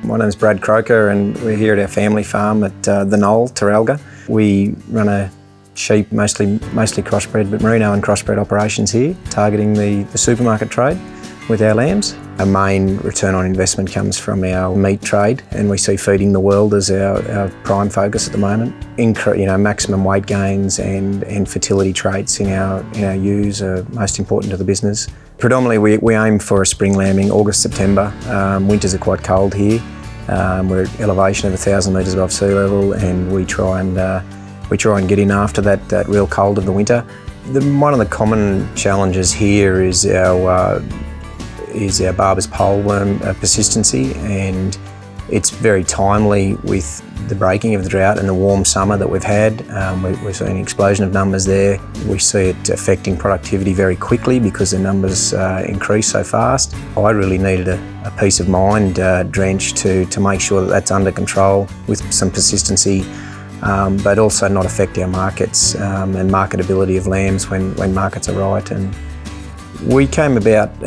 My name's Brad Croker and we're here at our family farm at the Knoll, Taralga. We run a sheep, mostly crossbred, but merino and crossbred operations here, targeting the supermarket trade with our lambs. Our main return on investment comes from our meat trade, and we see feeding the world as our prime focus at the moment. Maximum weight gains and fertility traits in our ewes are most important to the business. Predominantly we aim for a spring lambing, August, September. Winters are quite cold here. We're at elevation of 1,000 metres above sea level, and we try and get in after that real cold of the winter. One of the common challenges here is our Barbers Pole worm persistency, and it's very timely with the breaking of the drought and the warm summer that we've had. We're seeing an explosion of numbers there. We see it affecting productivity very quickly because the numbers increase so fast. I really needed a peace of mind drench to make sure that that's under control with some persistency, but also not affect our markets and marketability of lambs when markets are right. And we came about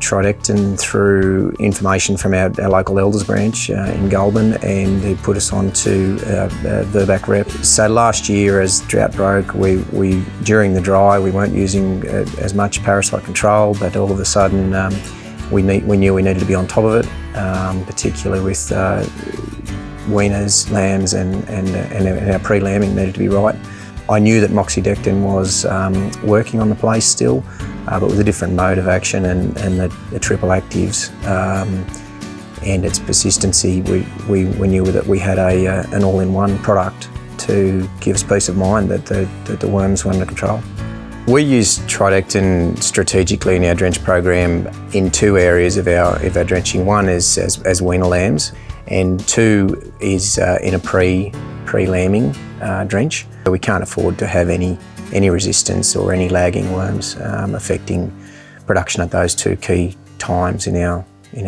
Tridectin through information from our local Elders branch in Goulburn, and they put us on to Virbac rep. So last year, as drought broke, we during the dry we weren't using as much parasite control, but all of a sudden we knew we needed to be on top of it, particularly with weaners, lambs, and our pre-lambing needed to be right. I knew that Moxidectin was working on the place still, but with a different mode of action and the triple actives and its persistency, we knew that we had an all-in-one product to give us peace of mind that the worms were under control. We use Tridectin strategically in our drench program in two areas of our drenching. One is as weaner lambs, and two is in a pre-lambing drench. We can't afford to have any resistance or any lagging worms affecting production at those two key times in our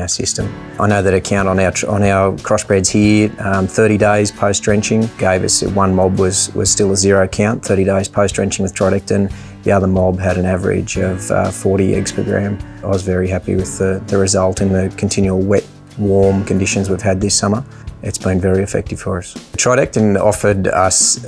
system. I know that a count on our crossbreds here, 30 days post-drenching gave us, one mob was still a zero count, 30 days post-drenching with Tridectin. The other mob had an average of 40 eggs per gram. I was very happy with the result in the continual wet, warm conditions we've had this summer. It's been very effective for us. Tridectin offered us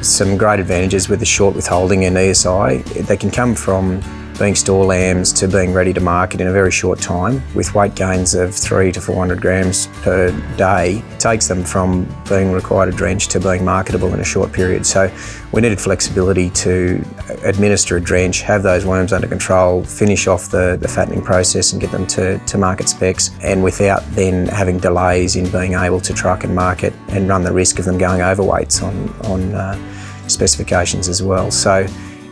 some great advantages with the short withholding and ESI. They can come from being store lambs to being ready to market in a very short time with weight gains of 300 to 400 grams per day. It takes them from being required to drench to being marketable in a short period. So we needed flexibility to administer a drench, have those worms under control, finish off the fattening process and get them to market specs, and without then having delays in being able to truck and market and run the risk of them going overweights on specifications as well. So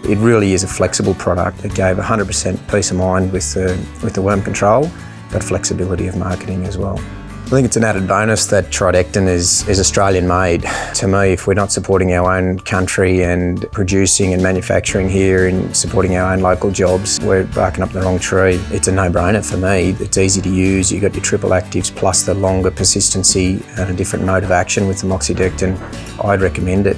it really is a flexible product. It gave 100% peace of mind with the worm control, but flexibility of marketing as well. I think it's an added bonus that Tridectin is Australian made. To me, if we're not supporting our own country and producing and manufacturing here and supporting our own local jobs, we're barking up the wrong tree. It's a no-brainer for me. It's easy to use. You've got your triple actives plus the longer persistency and a different mode of action with the Moxidectin. I'd recommend it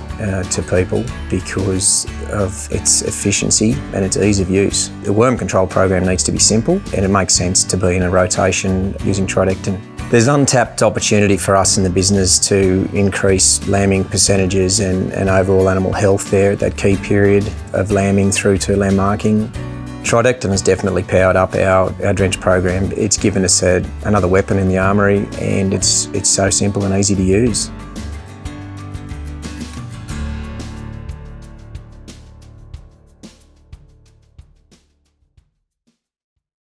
to people because of its efficiency and its ease of use. The worm control program needs to be simple, and it makes sense to be in a rotation using Tridectin. There's untapped opportunity for us in the business to increase lambing percentages and overall animal health there at that key period of lambing through to lamb marking. Tridectin has definitely powered up our drench program. It's given us another weapon in the armoury, and it's so simple and easy to use.